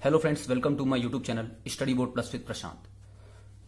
Hello friends, welcome to my YouTube channel study board plus with Prashant.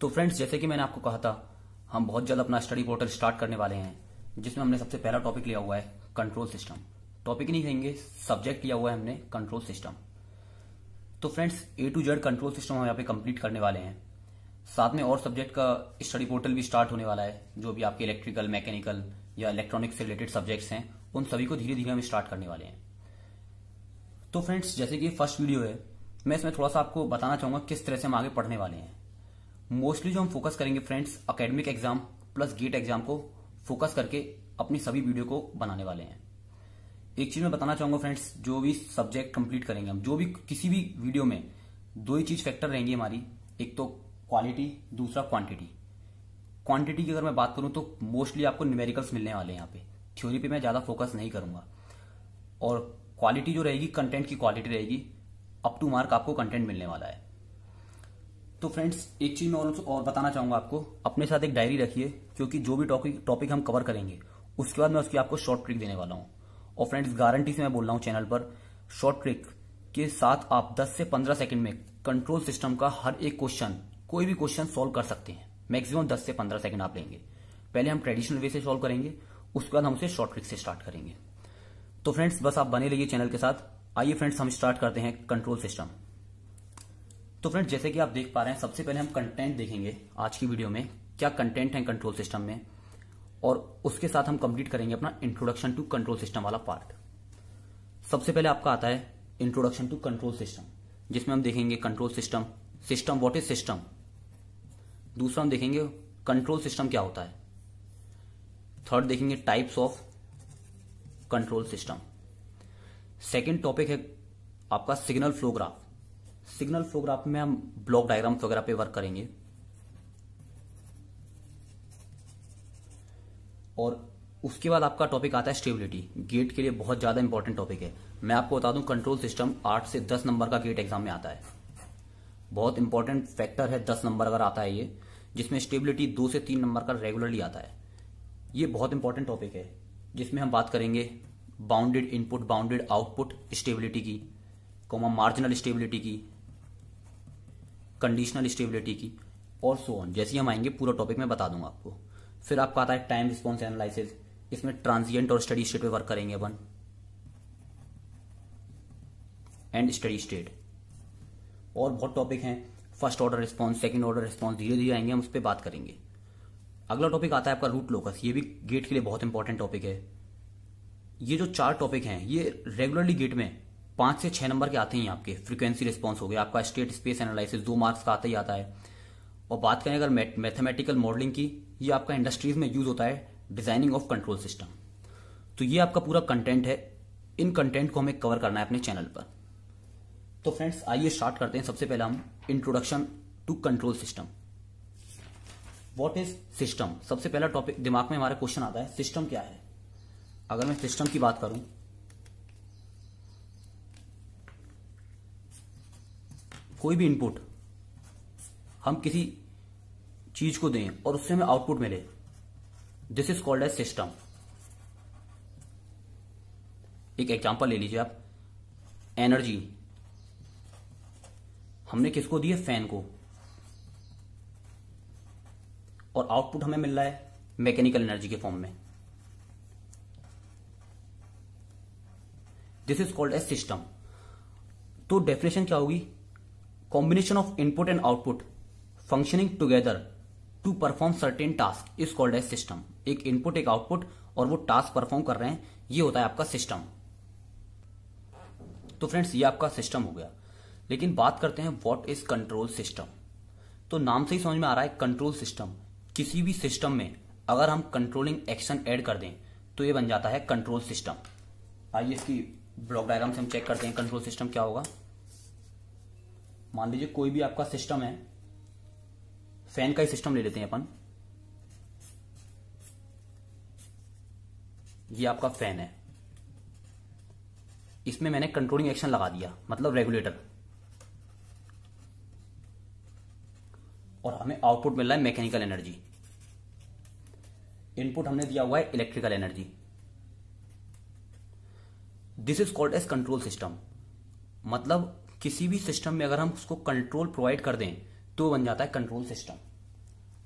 तो friends, जैसे कि मैंने आपको कहा था, हम बहुत जल्द अपना स्टडी पोर्टल स्टार्ट करने वाले हैं, जिसमें हमने सबसे पहला टॉपिक लिया हुआ है कंट्रोल सिस्टम। टॉपिक नहीं कहेंगे, सब्जेक्ट लिया हुआ है हमने कंट्रोल सिस्टम। तो friends, A to Z control system हम यहाँ पे कंप्लीट करने वाले हैं। साथ में और सब्जेक्ट का स्टडी पोर्टल भी स्टार्ट होने वाला है, जो भी आपके इलेक्ट्रिकल, मैकेनिकल या इलेक्ट्रॉनिक्स से रिलेटेड सब्जेक्ट्स हैं, उन सभी को धीरे धीरे हम स्टार्ट करने वाले हैं। तो फ्रेंड्स, जैसे कि फर्स्ट वीडियो है, मैं इसमें थोड़ा सा आपको बताना चाहूंगा किस तरह से हम आगे पढ़ने वाले हैं। मोस्टली जो हम फोकस करेंगे friends, academic exam plus GATE exam को फोकस करके अपनी सभी वीडियो को बनाने वाले हैं। एक चीज मैं बताना चाहूंगा फ्रेंड्स, जो भी सब्जेक्ट कंप्लीट करेंगे हम, जो भी किसी भी वीडियो में दो ही चीज फैक्टर रहेंगी हमारी, एक तो क्वालिटी, दूसरा क्वांटिटी। क्वांटिटी की अगर मैं बात करूं तो मोस्टली आपको न्यूमेरिकल्स मिलने वाले हैं यहाँ पे, थ्योरी पे मैं ज्यादा फोकस नहीं करूंगा। और क्वालिटी जो रहेगी, कंटेंट की क्वालिटी रहेगी, अप टू मार्क आपको कंटेंट मिलने वाला है। तो फ्रेंड्स, एक चीज मैं और बताना चाहूंगा आपको, अपने साथ एक डायरी रखिए, क्योंकि जो भी टॉपिक हम कवर करेंगे उसके बाद मैं उसकी आपको शॉर्ट ट्रिक देने वाला हूं। और फ्रेंड्स, गारंटी से मैं बोल रहा हूं चैनल पर, शॉर्ट ट्रिक के साथ आप 10 से 15 सेकंड में कंट्रोल सिस्टम का हर एक क्वेश्चन, कोई भी क्वेश्चन सॉल्व कर सकते हैं। मैक्सिमम 10 से 15 सेकंड आप लेंगे। पहले हम ट्रेडिशनल वे से सॉल्व करेंगे, उसके बाद हम उसे शॉर्ट ट्रिक से स्टार्ट करेंगे। तो फ्रेंड्स, बस आप बने रहिए चैनल के साथ। आइए फ्रेंड्स, हम स्टार्ट करते हैं कंट्रोल सिस्टम। तो फ्रेंड्स, जैसे कि आप देख पा रहे हैं, सबसे पहले हम कंटेंट देखेंगे आज की वीडियो में, क्या कंटेंट है कंट्रोल सिस्टम में, और उसके साथ हम कंप्लीट करेंगे अपना इंट्रोडक्शन टू कंट्रोल सिस्टम वाला पार्ट। सबसे पहले आपका आता है इंट्रोडक्शन टू कंट्रोल सिस्टम, जिसमें हम देखेंगे control system, system what is system. दूसरा हम देखेंगे कंट्रोल सिस्टम क्या होता है। थर्ड देखेंगे types of control system. Second topic है आपका signal flow graph. Signal flow graph में हम ब्लॉक डायग्राम्स वगैरह पे वर्क करेंगे। और उसके बाद आपका टॉपिक आता है स्टेबिलिटी। गेट के लिए बहुत ज्यादा इंपॉर्टेंट टॉपिक है। मैं आपको बता दूं, कंट्रोल सिस्टम 8 से 10 नंबर का गेट एग्जाम में आता है। बहुत इंपॉर्टेंट फैक्टर है 10 नंबर अगर आता है ये, जिसमें स्टेबिलिटी 2 से 3 नंबर का रेगुलरली आता है। ये बहुत इंपॉर्टेंट टॉपिक है, जिसमें हम बात करेंगे bounded input, bounded output stability की, मार्जिनल स्टेबिलिटी की, कंडीशनल स्टेबिलिटी की, और सो ऑन। जैसे ही हम आएंगे पूरा टॉपिक मैं बता दूंगा आपको। फिर आपका आता है टाइम रिस्पॉन्स एनालिसिस। इसमें ट्रांजिएंट और स्टडी स्टेट पे वर्क करेंगे अपन, एंड स्टडी स्टेट। और बहुत टॉपिक हैं, first order response, second order response, धीरे धीरे आएंगे हम उस पर बात करेंगे। अगला टॉपिक आता है आपका रूट लोकस। ये भी गेट के लिए बहुत इंपॉर्टेंट टॉपिक है। ये जो 4 टॉपिक हैं, ये रेगुलरली गेट में 5 से 6 नंबर के आते हैं। आपके फ्रीक्वेंसी रिस्पॉन्स हो गया, आपका स्टेट स्पेस एनालिसिस 2 मार्क्स का आता ही आता है। और बात करें अगर मैथमेटिकल मॉडलिंग की, ये आपका इंडस्ट्रीज में यूज होता है, डिजाइनिंग ऑफ कंट्रोल सिस्टम। तो ये आपका पूरा कंटेंट है। इन कंटेंट को हमें कवर करना है अपने चैनल पर। तो फ्रेंड्स, आइए स्टार्ट करते हैं। सबसे पहले हम introduction to control system. What is system. सबसे पहला टॉपिक दिमाग में हमारा क्वेश्चन आता है, सिस्टम क्या है। अगर मैं सिस्टम की बात करूं, कोई भी इनपुट हम किसी चीज को दें और उससे हमें आउटपुट मिले, this is called as system. एक एग्जांपल ले लीजिए आप, एनर्जी हमने किसको दी है, फैन को, और आउटपुट हमें मिल रहा है मैकेनिकल एनर्जी के फॉर्म में। This is called as system. तो डेफिनेशन क्या होगी, combination of input and output functioning together to perform certain task is called as system. एक इनपुट, एक आउटपुट, और वो टास्क परफॉर्म कर रहे हैं, ये होता है आपका सिस्टम। तो फ्रेंड्स, ये आपका सिस्टम हो गया। लेकिन बात करते हैं व्हाट इज कंट्रोल सिस्टम। तो नाम से ही समझ में आ रहा है, कंट्रोल सिस्टम। किसी भी सिस्टम में अगर हम कंट्रोलिंग एक्शन ऐड कर दें तो ये बन जाता है कंट्रोल सिस्टम। आइए इसकी ब्लॉक डायग्राम से हम चेक करते हैं कंट्रोल सिस्टम क्या होगा। मान लीजिए कोई भी आपका सिस्टम है, फैन का ही सिस्टम ले लेते हैं अपन। ये आपका फैन है, इसमें मैंने कंट्रोलिंग एक्शन लगा दिया, मतलब रेगुलेटर, और हमें आउटपुट मिल रहा है मैकेनिकल एनर्जी। इनपुट हमने दिया हुआ है electrical energy. This is called as control system. मतलब किसी भी सिस्टम में अगर हम उसको कंट्रोल प्रोवाइड कर दें तो बन जाता है कंट्रोल सिस्टम।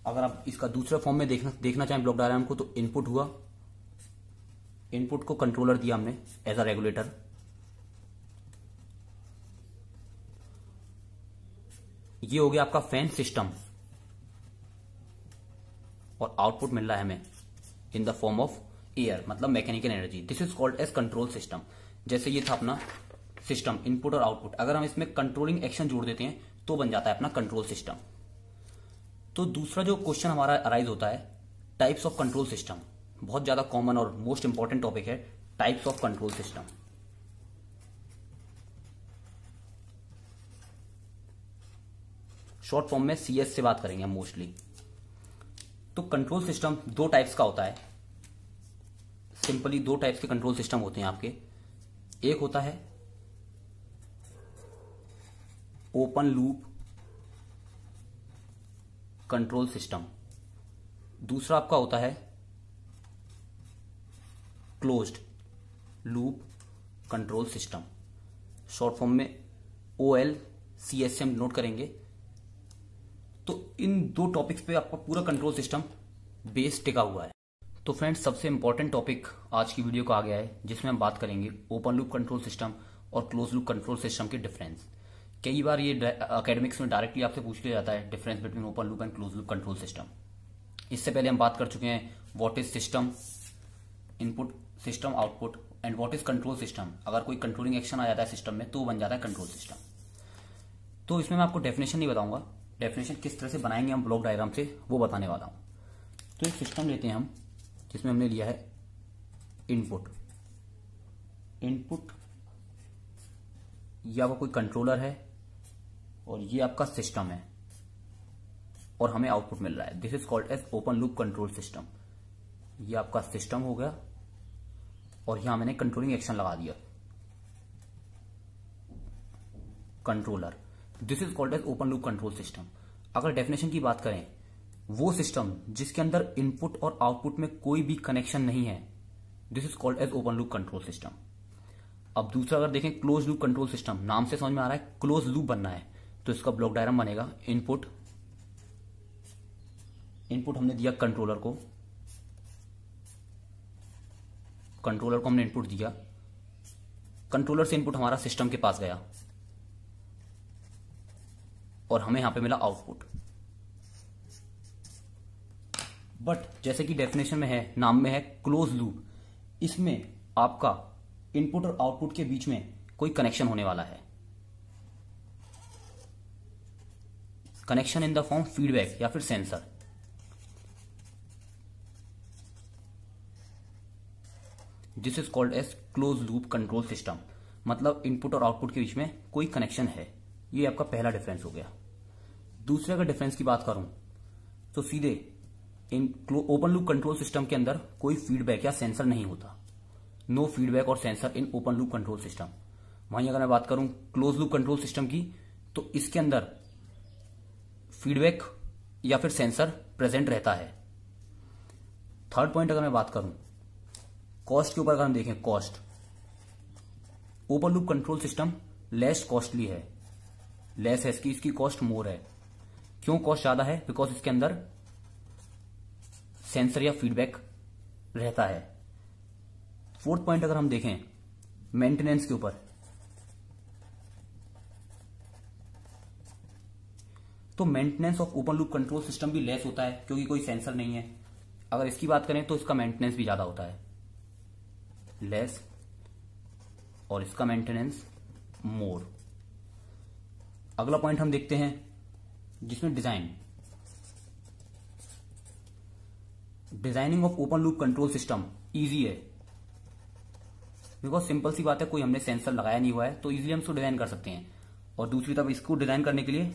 अगर आप इसका दूसरे फॉर्म में देखना चाहें ब्लॉक डायग्राम को, तो इनपुट हुआ, इनपुट को कंट्रोलर दिया हमने एज अ रेगुलेटर, ये हो गया आपका फैन सिस्टम, और आउटपुट मिल रहा है हमें in the form of air, मतलब mechanical energy. This is called as control system. जैसे ये था अपना सिस्टम, इनपुट और आउटपुट, अगर हम इसमें कंट्रोलिंग एक्शन जोड़ देते हैं तो बन जाता है अपना कंट्रोल सिस्टम। तो दूसरा जो क्वेश्चन हमारा अराइज होता है, टाइप्स ऑफ कंट्रोल सिस्टम, बहुत ज्यादा कॉमन और मोस्ट इंपॉर्टेंट टॉपिक है, types of control system. Short form में CS से बात करेंगे हम मोस्टली। तो कंट्रोल सिस्टम दो टाइप्स का होता है, सिंपली दो टाइप्स के कंट्रोल सिस्टम होते हैं आपके। एक होता है ओपन लूप कंट्रोल सिस्टम, दूसरा आपका होता है closed loop control system. Short form में OLCS से हम नोट करेंगे। तो इन दो टॉपिक्स पे आपका पूरा कंट्रोल सिस्टम बेस टिका हुआ है। तो फ्रेंड्स, सबसे इंपॉर्टेंट टॉपिक आज की वीडियो का आ गया है, जिसमें हम बात करेंगे ओपन लूप कंट्रोल सिस्टम और क्लोज लूप कंट्रोल सिस्टम के डिफरेंस। कई बार ये एकेडमिक्स में डायरेक्टली आपसे पूछ लिया जाता है, difference between open loop and close loop control system. इससे पहले हम बात कर चुके हैं what is system, input system output, and what is control system. अगर कोई कंट्रोलिंग एक्शन आ जाता है सिस्टम में तो बन जाता है कंट्रोल सिस्टम। तो इसमें मैं आपको डेफिनेशन नहीं बताऊंगा, डेफिनेशन किस तरह से बनाएंगे हम ब्लॉक डायग्राम से वो बताने वाला हूं। तो एक सिस्टम लेते हैं हम, जिसमें हमने लिया है इनपुट, इनपुट ये आपका कोई कंट्रोलर है और ये आपका सिस्टम है, और हमें आउटपुट मिल रहा है। This is called as open loop control system. ये आपका सिस्टम हो गया और यहां मैंने कंट्रोलिंग एक्शन लगा दिया, controller. This is called as open loop control system. अगर डेफिनेशन की बात करें, वो सिस्टम जिसके अंदर इनपुट और आउटपुट में कोई भी कनेक्शन नहीं है, this is called as open loop control system. अब दूसरा अगर देखें क्लोज लूप कंट्रोल सिस्टम, नाम से समझ में आ रहा है क्लोज लूप बनना है, तो इसका ब्लॉक डायग्राम बनेगा इनपुट, इनपुट हमने दिया कंट्रोलर को, कंट्रोलर को हमने इनपुट दिया, कंट्रोलर से इनपुट हमारा सिस्टम के पास गया और हमें यहां पे मिला आउटपुट। बट जैसे कि डेफिनेशन में है, नाम में है क्लोज लूप, इसमें आपका इनपुट और आउटपुट के बीच में कोई कनेक्शन होने वाला है, connection in the form feedback या फिर sensor. This is called as close loop control system, मतलब इनपुट और आउटपुट के बीच में कोई कनेक्शन है। ये आपका पहला डिफरेंस हो गया। दूसरे अगर डिफरेंस की बात करूं तो सीधे in open loop control system के अंदर कोई फीडबैक या सेंसर नहीं होता, नो फीडबैक और sensor in open loop control system. वहीं अगर मैं बात करूं क्लोज लूप कंट्रोल सिस्टम की, तो इसके अंदर फीडबैक या फिर सेंसर प्रेजेंट रहता है। थर्ड पॉइंट अगर मैं बात करूं कॉस्ट के ऊपर, अगर हम देखें cost, open loop control system less costly है, लेस है इसकी कॉस्ट मोर है। क्यों कॉस्ट ज्यादा है? बिकॉज इसके अंदर सेंसर या फीडबैक रहता है। फोर्थ पॉइंट अगर हम देखें मेंटेनेंस के ऊपर, तो maintenance of open loop control system भी लेस होता है क्योंकि कोई सेंसर नहीं है। अगर इसकी बात करें तो इसका मेंटेनेंस भी ज्यादा होता है, लेस, और इसका मेंटेनेंस मोर। अगला पॉइंट हम देखते हैं जिसमें designing of open loop control system easy है, बिकॉज सिंपल सी बात है, कोई हमने सेंसर लगाया नहीं हुआ है तो इजीली हम इसको डिजाइन कर सकते हैं। और दूसरी तरफ इसको डिजाइन करने के लिए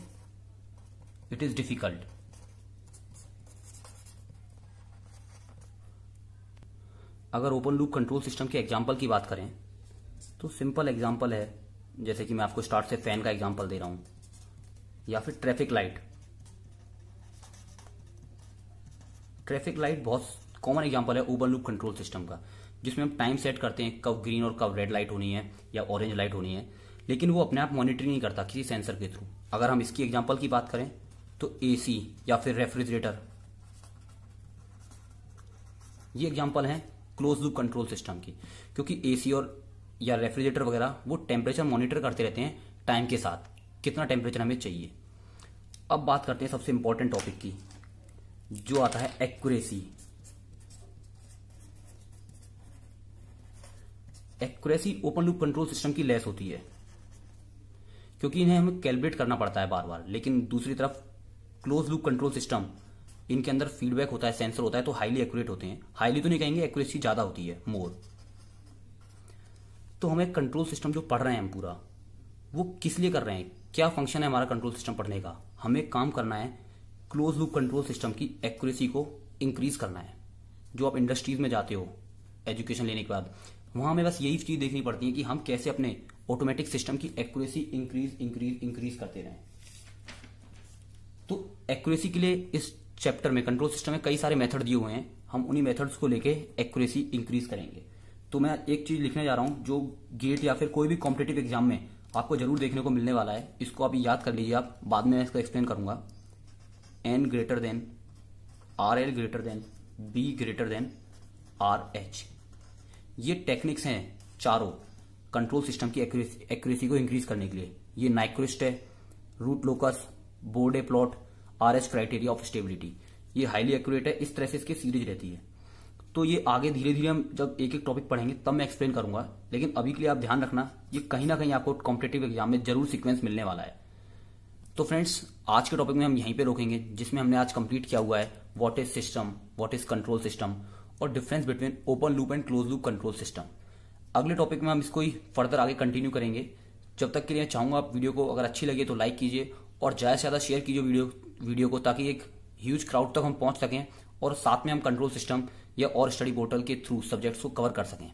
इट इज डिफिकल्ट। अगर ओपन लूप कंट्रोल सिस्टम के एग्जांपल की बात करें तो सिंपल एग्जांपल है, जैसे कि मैं आपको स्टार्ट से फैन का एग्जांपल दे रहा हूं, या फिर ट्रैफिक लाइट। ट्रैफिक लाइट बहुत कॉमन एग्जांपल है ओपन लूप कंट्रोल सिस्टम का, जिसमें हम टाइम सेट करते हैं कब ग्रीन और कब रेड लाइट होनी है या ऑरेंज लाइट होनी है। लेकिन वो अपने आप मॉनिटरिंग नहीं करता किसी सेंसर के थ्रू। अगर हम इसकी एग्जांपल की बात करें तो एसी या फिर रेफ्रिजरेटर, ये एग्जांपल है क्लोज लूप कंट्रोल सिस्टम की, क्योंकि एसी और या रेफ्रिजरेटर वगैरह वो टेम्परेचर मॉनिटर करते रहते हैं टाइम के साथ, कितना टेम्परेचर हमें चाहिए। अब बात करते हैं सबसे इंपॉर्टेंट टॉपिक की, जो आता है accuracy. Accuracy open loop control system की लेस होती है, क्योंकि इन्हें हमें कैलिब्रेट करना पड़ता है बार बार। लेकिन दूसरी तरफ क्लोज लूप कंट्रोल सिस्टम, इनके अंदर फीडबैक होता है, सेंसर होता है, तो हाईली एक्यूरेट होते हैं। हाईली तो नहीं कहेंगे, एक्यूरेसी ज्यादा होती है, मोर। तो हमें कंट्रोल सिस्टम जो पढ़ रहे हैं हम पूरा, वो किस लिए कर रहे हैं, क्या फंक्शन है हमारा कंट्रोल सिस्टम पढ़ने का? हमें काम करना है क्लोज लूप कंट्रोल सिस्टम की एक्यूरेसी को इंक्रीज करना है। जो आप इंडस्ट्रीज में जाते हो एजुकेशन लेने के बाद, वहां हमें बस यही चीज देखनी पड़ती है कि हम कैसे अपने ऑटोमेटिक सिस्टम की एक्यूरेसी इंक्रीज करते रहें। तो एक्यूरेसी के लिए इस चैप्टर में, कंट्रोल सिस्टम में कई सारे मेथड दिए हुए हैं, हम उन्हीं मेथड्स को लेके एक्यूरेसी इंक्रीज करेंगे। तो मैं एक चीज लिखने जा रहा हूं जो गेट या फिर कोई भी कॉम्पिटिटिव एग्जाम में आपको जरूर देखने को मिलने वाला है, इसको अभी याद कर लीजिए आप, बाद में मैं इसको एक्सप्लेन करूंगा। N greater than RL greater than B greater than RH, ये टेक्निक्स हैं चारों कंट्रोल सिस्टम की एक्यूरेसी को इंक्रीज करने के लिए। ये नाइक्विस्ट है, root locus, Bode plot, RH criteria of stability, ये हाईली एक्यूरेट है। इस तरह से इसकी सीरीज रहती है। तो ये आगे धीरे धीरे हम जब एक एक टॉपिक पढ़ेंगे तब मैं एक्सप्लेन करूंगा, लेकिन अभी के लिए आप ध्यान रखना, ये कहीं ना कहीं आपको कॉम्पिटिटिव एग्जाम में जरूर सीक्वेंस मिलने वाला है। तो फ्रेंड्स, आज के टॉपिक में हम यहीं पे रोकेंगे, जिसमें हमने आज कंप्लीट किया हुआ है what is system, what is control system और difference between open loop and close loop control system. अगले टॉपिक में हम इसको ही फर्दर आगे कंटिन्यू करेंगे। जब तक के लिए चाहूंगा आप वीडियो को अगर अच्छी लगे तो लाइक कीजिए और ज्यादा से ज्यादा शेयर कीजिए वीडियो को, ताकि एक ह्यूज क्राउड तक हम पहुंच सकें और साथ में हम कंट्रोल सिस्टम या और स्टडी पोर्टल के थ्रू सब्जेक्ट्स को कवर कर सकें।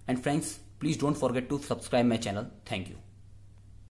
And friends, please don't forget to subscribe my channel. Thank you.